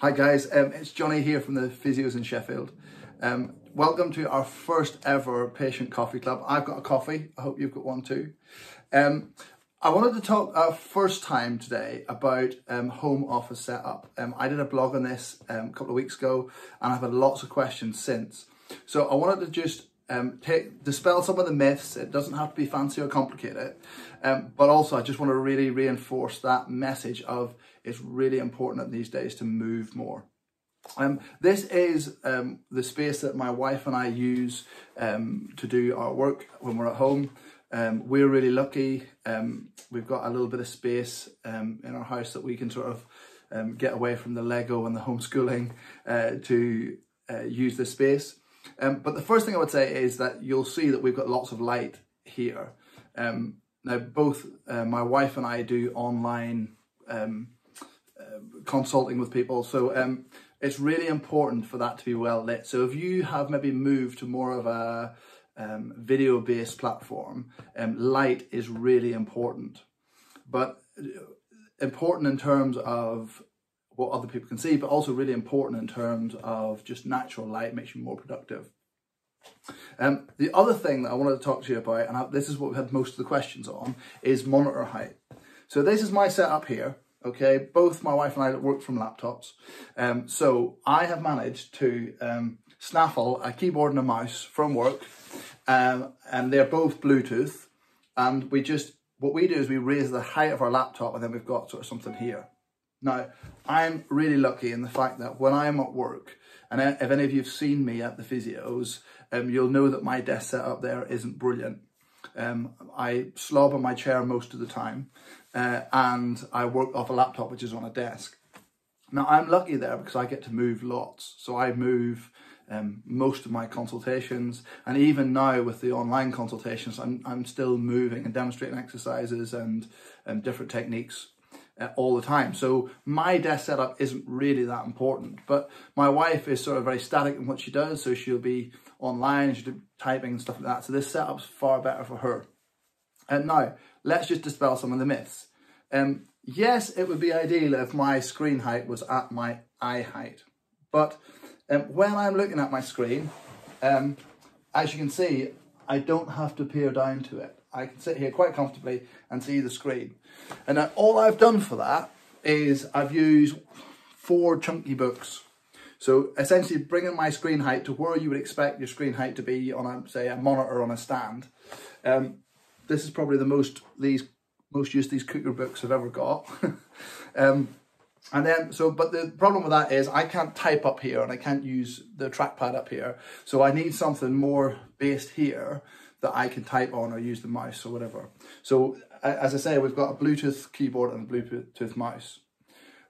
Hi guys, it's Johnny here from the Physios in Sheffield. Welcome to our first ever patient coffee club. I've got a coffee, I hope you've got one too. I wanted to talk first time today about home office setup. I did a blog on this a couple of weeks ago and I've had lots of questions since. So I wanted to just dispel some of the myths. It doesn't have to be fancy or complicated, but also I just want to really reinforce that message of it's really important these days to move more. This is the space that my wife and I use to do our work when we're at home. We're really lucky. We've got a little bit of space in our house that we can sort of get away from the Lego and the homeschooling to use this space. But the first thing I would say is that you'll see that we've got lots of light here. Now, both my wife and I do online consulting with people, so it's really important for that to be well lit. So if you have maybe moved to more of a video-based platform, light is really important. But important in terms of what other people can see, but also really important in terms of just natural light makes you more productive. The other thing that I wanted to talk to you about, and this is what we had most of the questions on, is monitor height. So this is my setup here, okay? Both my wife and I work from laptops. So I have managed to snaffle a keyboard and a mouse from work, and they're both Bluetooth. And what we do is we raise the height of our laptop and then we've got sort of something here. Now, I'm really lucky in the fact that when I'm at work, and if any of you have seen me at the Physios, you'll know that my desk setup there isn't brilliant. I slob on my chair most of the time, and I work off a laptop which is on a desk. Now, I'm lucky there because I get to move lots. So I move most of my consultations, and even now with the online consultations, I'm still moving and demonstrating exercises and different techniques all the time. So my desk setup isn't really that important, but my wife is sort of very static in what she does, so she'll be online, she'll do typing and stuff like that, so this setup's far better for her. And now, let's just dispel some of the myths. Yes, it would be ideal if my screen height was at my eye height, but when I'm looking at my screen, as you can see, I don't have to peer down to it. I can sit here quite comfortably and see the screen. And all I've done for that is I've used 4 chunky books. So essentially bringing my screen height to where you would expect your screen height to be on, say, a monitor on a stand. This is probably the most use these cooker books I've ever got. But the problem with that is I can't type up here and I can't use the trackpad up here. So I need something more based here that I can type on or use the mouse or whatever. So as I say, we've got a Bluetooth keyboard and a Bluetooth mouse.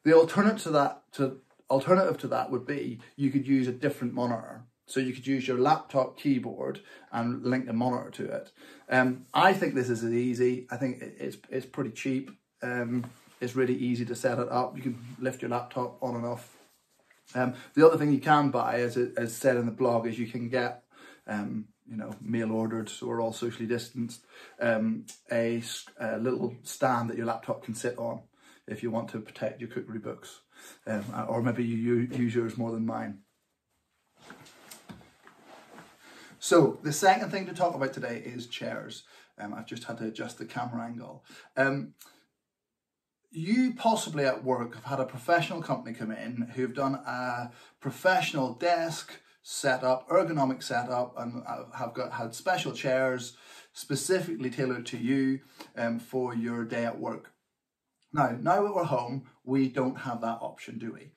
The alternative to that would be you could use a different monitor. So you could use your laptop keyboard and link a monitor to it. I think this is easy. I think it's pretty cheap. It's really easy to set it up. You can lift your laptop on and off. The other thing you can buy, as said in the blog, is you can get mail ordered, so we're all socially distanced, a little stand that your laptop can sit on if you want to protect your cookery books, or maybe you use yours more than mine. So the second thing to talk about today is chairs. I've just had to adjust the camera angle. You possibly at work have had a professional company come in who've done a professional desk setup, ergonomic setup, and had special chairs specifically tailored to you for your day at work. Now that we're home, we don't have that option, do we?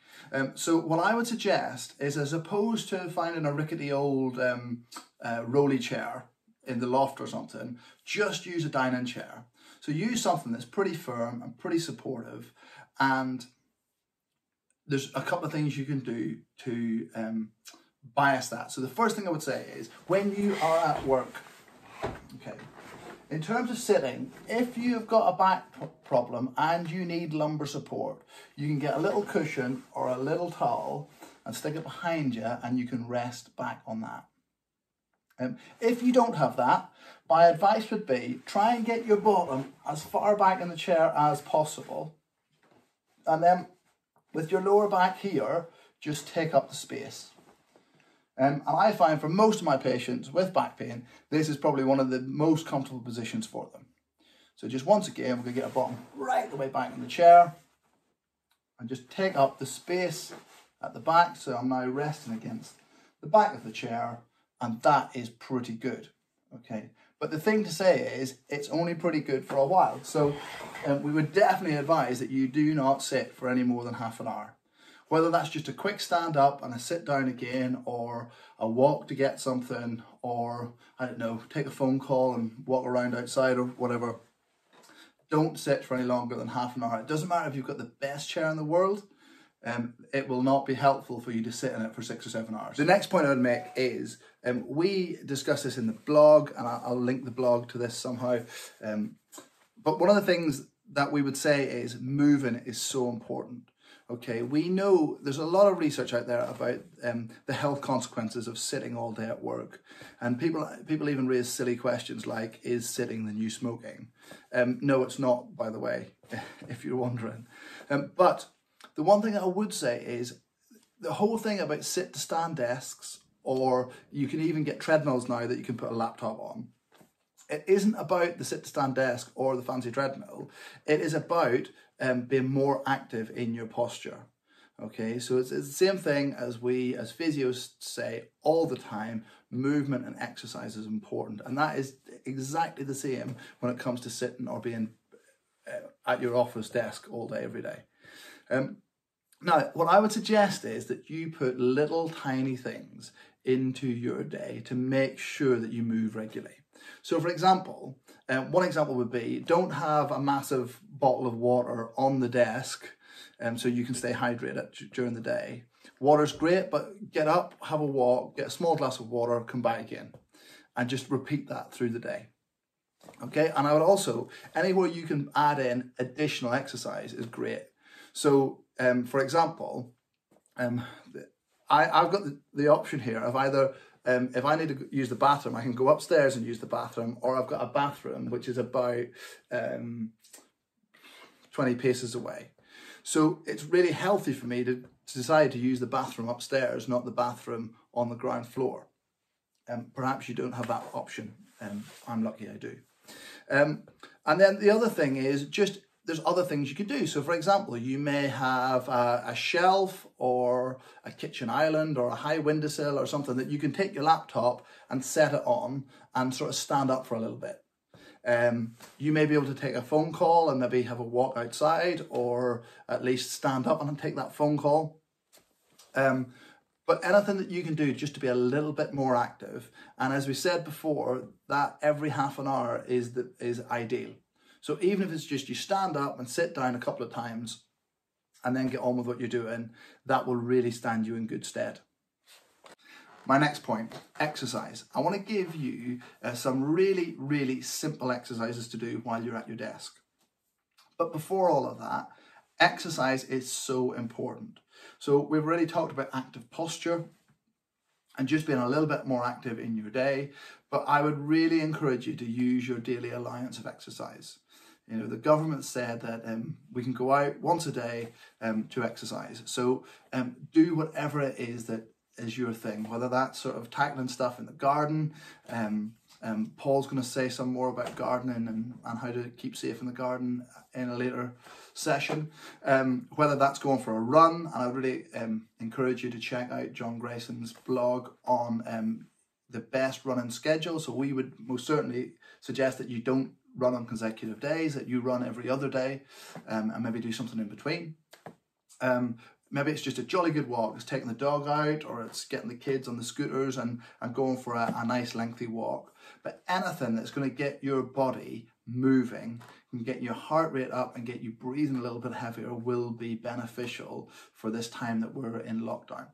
So what I would suggest is, as opposed to finding a rickety old rolly chair in the loft or something, just use a dining chair. So use something that's pretty firm and pretty supportive, and there's a couple of things you can do to bias that. So the first thing I would say is, when you are at work, okay, in terms of sitting, if you've got a back problem and you need lumbar support, you can get a little cushion or a little towel and stick it behind you and you can rest back on that. If you don't have that, my advice would be try and get your bottom as far back in the chair as possible, and then with your lower back here, just take up the space. And I find for most of my patients with back pain, this is probably one of the most comfortable positions for them. So just once again, we're going to get our bottom right the way back in the chair and just take up the space at the back. So I'm now resting against the back of the chair, and that is pretty good. Okay, but the thing to say is it's only pretty good for a while. So we would definitely advise that you do not sit for any more than half an hour. Whether that's just a quick stand up and a sit down again, or a walk to get something, or I don't know, take a phone call and walk around outside or whatever. Don't sit for any longer than half an hour. It doesn't matter if you've got the best chair in the world. It will not be helpful for you to sit in it for 6 or 7 hours. The next point I would make is, we discuss this in the blog, and I'll link the blog to this somehow. But one of the things that we would say is moving is so important. Okay, we know there's a lot of research out there about the health consequences of sitting all day at work. And people even raise silly questions like, is sitting the new smoking? No, it's not, by the way, if you're wondering. But the one thing I would say is the whole thing about sit to stand desks, or you can even get treadmills now that you can put a laptop on. It isn't about the sit to stand desk or the fancy treadmill. It is about being more active in your posture. Okay, so it's the same thing as we as physios say all the time: movement and exercise is important, and that is exactly the same when it comes to sitting or being at your office desk all day, every day. Now, what I would suggest is that you put little tiny things into your day to make sure that you move regularly. So for example, one example would be, don't have a massive bottle of water on the desk so you can stay hydrated during the day. Water's great, but get up, have a walk, get a small glass of water, come back again, and just repeat that through the day. Okay, and I would also, anywhere you can add in additional exercise is great. So for example, I've got the option here of either, if I need to use the bathroom, I can go upstairs and use the bathroom, or I've got a bathroom which is about 20 paces away. So it's really healthy for me to decide to use the bathroom upstairs, not the bathroom on the ground floor. Perhaps you don't have that option. I'm lucky I do. And then the other thing is just, there's other things you could do. So for example, you may have a shelf or a kitchen island or a high windowsill or something that you can take your laptop and set it on and sort of stand up for a little bit. You may be able to take a phone call and maybe have a walk outside, or at least stand up and take that phone call. But anything that you can do just to be a little bit more active. And as we said before, that every half an hour is ideal. So even if it's just you stand up and sit down a couple of times and then get on with what you're doing, that will really stand you in good stead. My next point, exercise. I want to give you some really, really simple exercises to do while you're at your desk. But before all of that, exercise is so important. So we've already talked about active posture and just being a little bit more active in your day. But I would really encourage you to use your daily allowance of exercise. You know, the government said that we can go out once a day to exercise. So do whatever it is that is your thing, whether that's sort of tackling stuff in the garden. Paul's going to say some more about gardening and how to keep safe in the garden in a later session. Whether that's going for a run, and I would really encourage you to check out John Grayson's blog on the best running schedule. So we would most certainly suggest that you don't run on consecutive days, that you run every other day, and maybe do something in between. Maybe it's just a jolly good walk. It's taking the dog out, or it's getting the kids on the scooters and going for a nice lengthy walk. But anything that's going to get your body moving and get your heart rate up and get you breathing a little bit heavier will be beneficial for this time that we're in lockdown.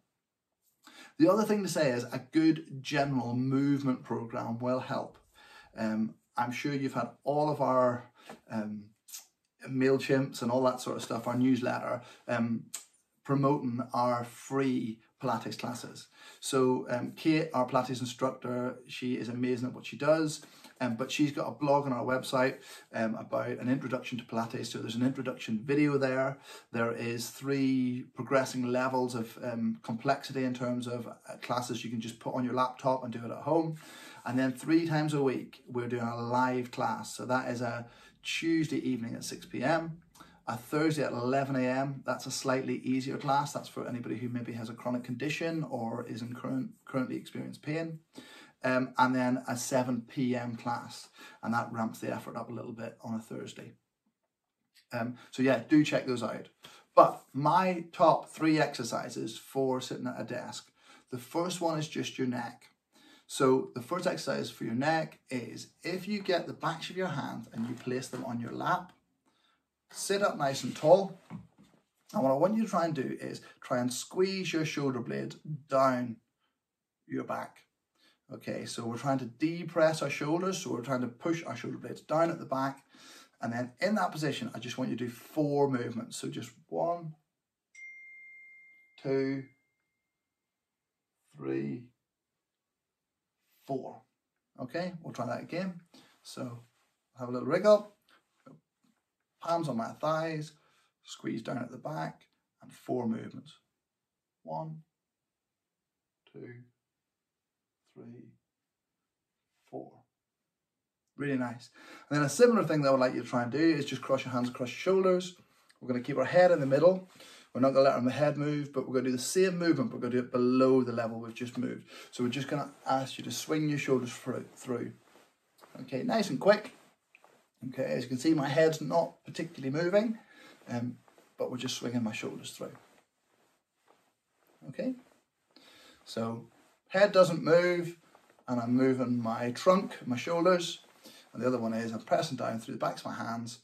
The other thing to say is a good general movement program will help. I'm sure you've had all of our MailChimps and all that sort of stuff, our newsletter, promoting our free Pilates classes. So Kate, our Pilates instructor, she is amazing at what she does. but she's got a blog on our website about an introduction to Pilates. So there's an introduction video there. There is 3 progressing levels of complexity in terms of classes you can just put on your laptop and do it at home. And then 3 times a week, we're doing a live class. So that is a Tuesday evening at 6 p.m, a Thursday at 11 a.m. That's a slightly easier class. That's for anybody who maybe has a chronic condition or is in currently experiencing pain. And then a 7 p.m. class, and that ramps the effort up a little bit on a Thursday. So yeah, do check those out. But my top 3 exercises for sitting at a desk. The first one is just your neck. So the first exercise for your neck is if you get the backs of your hands and you place them on your lap, sit up nice and tall. And what I want you to try and do is try and squeeze your shoulder blades down your back. Okay, so we're trying to depress our shoulders. So we're trying to push our shoulder blades down at the back. And then in that position, I just want you to do 4 movements. So just 1, 2, 3, 4. Okay, we'll try that again. So have a little wriggle, palms on my thighs, squeeze down at the back, and 4 movements. 1, 2, 3, 4. Really nice. And then a similar thing that I would like you to try and do is just cross your hands across your shoulders. We're going to keep our head in the middle. We're not going to let our head move, but we're going to do the same movement. We're going to do it below the level we've just moved. So we're just going to ask you to swing your shoulders through. Okay, nice and quick. Okay, as you can see, my head's not particularly moving, but we're just swinging my shoulders through. Okay, so head doesn't move, and I'm moving my trunk, my shoulders, and the other one is I'm pressing down through the backs of my hands,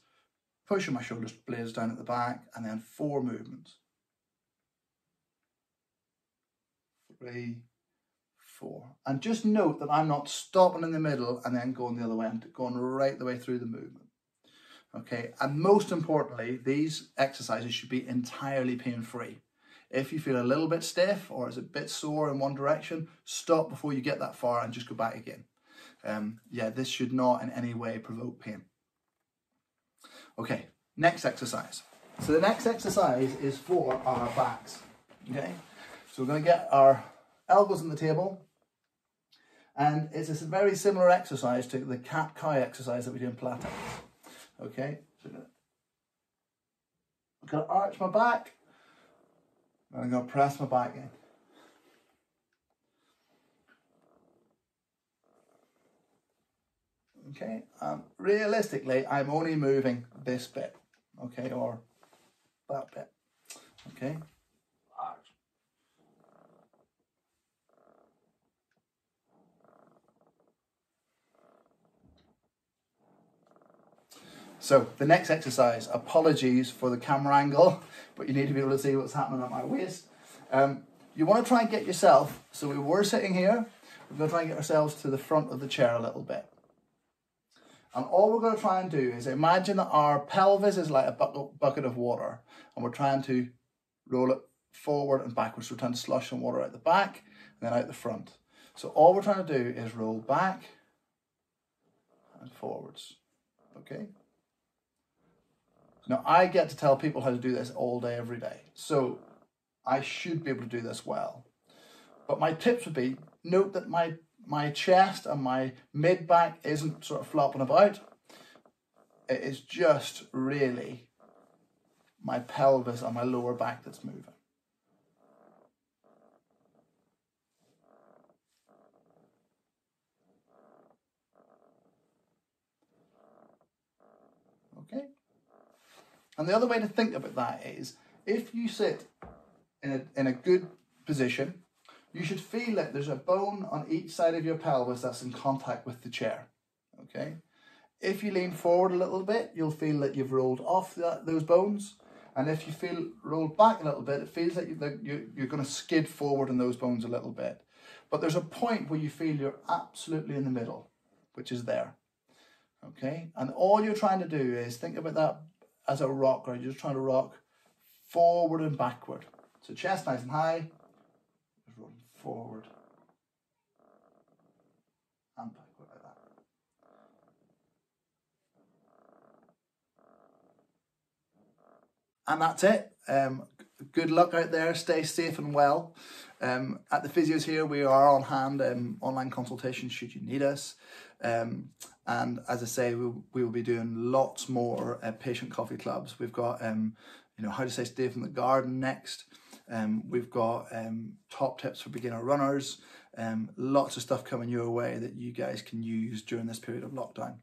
pushing my shoulder blades down at the back, and then 4 movements. 3, 4. And just note that I'm not stopping in the middle and then going the other way. I'm going right the way through the movement. Okay, and most importantly, these exercises should be entirely pain-free. If you feel a little bit stiff or is a bit sore in one direction, stop before you get that far and just go back again. Yeah, this should not in any way provoke pain. Okay, next exercise. So the next exercise is for our backs. Okay, so we're going to get our elbows on the table, and it's a very similar exercise to the cat-cow exercise that we do in Pilates. Okay, so I'm going to arch my back, and I'm going to press my back in. Okay, realistically, I'm only moving this bit, okay, or that bit, okay. So the next exercise, apologies for the camera angle, but you need to be able to see what's happening at my waist. You want to try and get yourself, so we were sitting here, we're going to try and get ourselves to the front of the chair a little bit. And all we're going to try and do is imagine that our pelvis is like a bucket of water, and we're trying to roll it forward and backwards. So we're trying to slush some water out the back and then out the front. So all we're trying to do is roll back and forwards, okay? Now, I get to tell people how to do this all day, every day. So I should be able to do this well. But my tips would be, note that my chest and my mid-back isn't sort of flopping about. It is just really my pelvis and my lower back that's moving. Okay? And the other way to think about that is, if you sit in a good position, you should feel that there's a bone on each side of your pelvis that's in contact with the chair, okay? If you lean forward a little bit, you'll feel that you've rolled off those bones. And if you feel rolled back a little bit, it feels like you're going to skid forward in those bones a little bit. But there's a point where you feel you're absolutely in the middle, which is there, okay? And all you're trying to do is think about that as a rocker. You're just trying to rock forward and backward. So chest nice and high, just rolling forward and backward like that. And that's it. Good luck out there. Stay safe and well. At the Physios here, we are on hand, online consultations should you need us. And as I say, we will be doing lots more patient coffee clubs. We've got, how to stay safe in the garden next. We've got top tips for beginner runners. Lots of stuff coming your way that you guys can use during this period of lockdown.